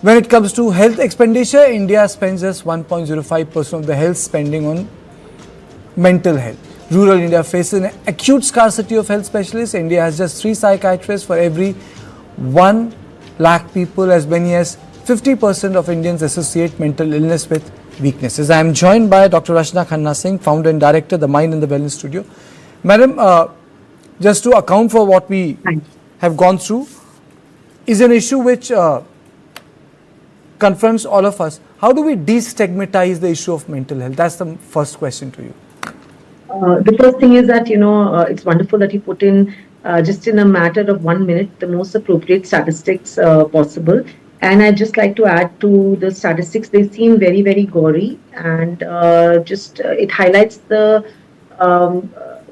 When it comes to health expenditure, India spends just 1.05% of the health spending on mental health. Rural India faces an acute scarcity of health specialists. India has just 3 psychiatrists for every 1 lakh people. As many as 50% of Indians associate mental illness with weaknesses. I am joined by Dr. Rachna Khanna Singh, founder and director of the Mind and the Wellness Studio. Madam, just to account for what we have gone through, is an issue which confronts all of us. How do we destigmatize the issue of mental health? That's the first question to you. The first thing is that, it's wonderful that you put in, just in a matter of 1 minute, the most appropriate statistics possible. And I'd just like to add to the statistics. They seem very, very gory, and it highlights the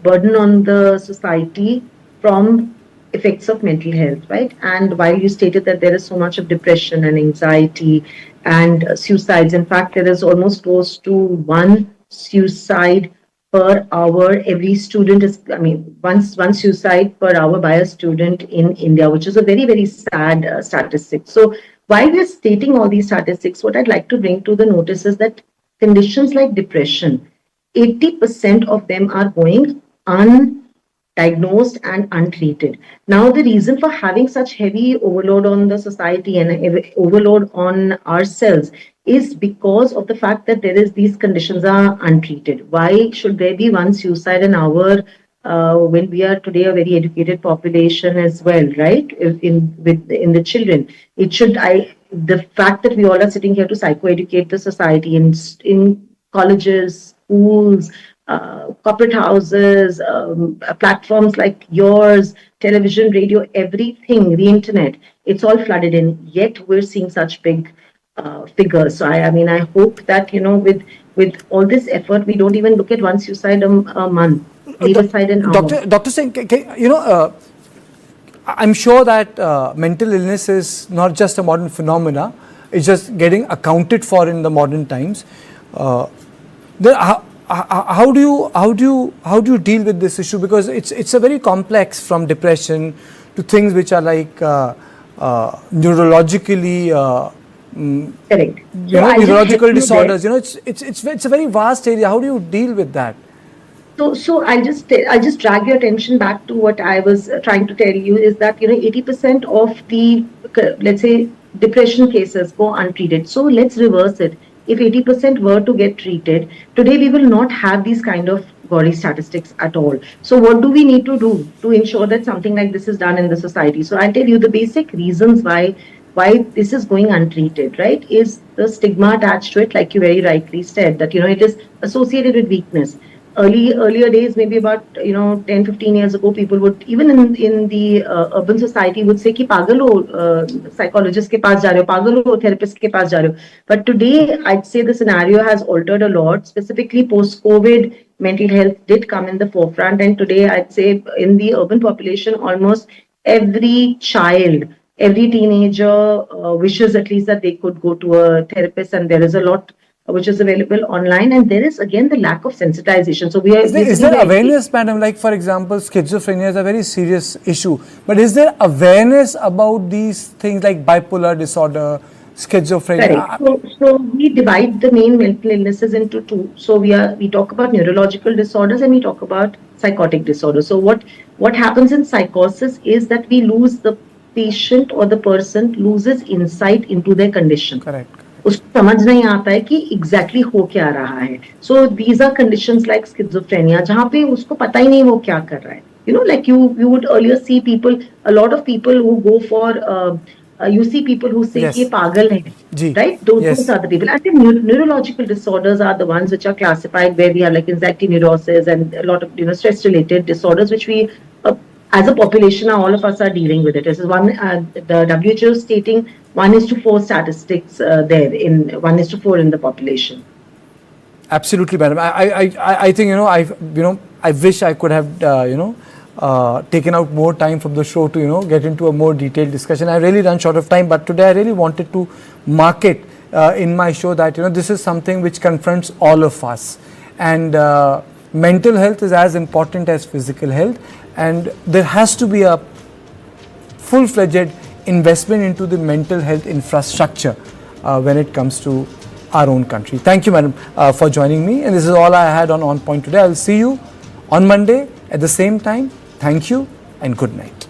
burden on the society from effects of mental health, right? And while you stated that there is so much of depression and anxiety and suicides, in fact, there is almost close to 1 suicide per hour. Every student is, one suicide per hour by a student in India, which is a very, very sad statistic. So while we're stating all these statistics, what I'd like to bring to the notice is that conditions like depression, 80% of them are going undiagnosed and untreated. Now, the reason for having such heavy overload on the society and overload on ourselves is because of the fact that these conditions are untreated. Why should there be 1 suicide an hour when we are today a very educated population as well, right? In the children, it should. The fact that we all are sitting here to psychoeducate the society in colleges, schools, corporate houses, platforms like yours, television, radio, everything, the internet, it's all flooded in. Yet we're seeing such big figures. So I hope that with all this effort, we don't even look at 1 suicide a month. Leave aside an hour. Dr. Singh, I'm sure that mental illness is not just a modern phenomena. It's just getting accounted for in the modern times. How do you deal with this issue? Because it's a very complex, from depression to things which are like neurologically. Correct. Neurological disorders. It's a very vast area. How do you deal with that? So I'll just drag your attention back to what I was trying to tell you, is that 80% of the, let's say, depression cases go untreated. So let's reverse it. If 80% were to get treated, today we will not have these kind of gory statistics at all. So what do we need to do to ensure that something like this is done in the society? So I'll tell you the basic reasons why this is going untreated, right, is the stigma attached to it, like you very rightly said, that it is associated with weakness. Earlier days, maybe about 10-15 years ago, people would, even in the urban society, would say ki pagal ho, psychologist ke paas ja rahe ho, pagal ho, therapist ke paas ja rahe ho. But today, I'd say the scenario has altered a lot. Specifically post-COVID, mental health did come in the forefront, and today I'd say in the urban population, almost every child, every teenager wishes at least that they could go to a therapist, and there is a lot which is available online, and there is again the lack of sensitization. So is there awareness, madam? Like, for example, schizophrenia is a very serious issue, but is there awareness about these things like bipolar disorder, schizophrenia? Correct. So we divide the main mental illnesses into 2. So we talk about neurological disorders and we talk about psychotic disorders. So what happens in psychosis is that we lose, the patient or the person loses insight into their condition. Correct. उसको समझ नहीं आता है कि exactly हो क्या रहा है. So these are conditions like schizophrenia, जहाँ पे उसको पता ही नहीं वो क्या कर रहा है. Like you would earlier see people, a lot of people who go for you see people who say कि ये पागल है, right? Those are the people. And the neurological disorders are the ones which are classified where we have like anxiety neurosis and a lot of stress related disorders which we as a population, all of us are dealing with it. This is one, the WHO is stating 1:4 statistics there, in 1:4 in the population. Absolutely, madam. I think I wish I could have taken out more time from the show to get into a more detailed discussion. I really run short of time, but today I really wanted to market in my show that this is something which confronts all of us, and mental health is as important as physical health, and there has to be a full-fledged investment into the mental health infrastructure when it comes to our own country. Thank you, madam, for joining me. And this is all I had on Point today. I'll see you on Monday at the same time. Thank you and good night.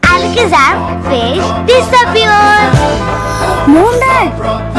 Alakazam fish disappeared. Mom, Dad,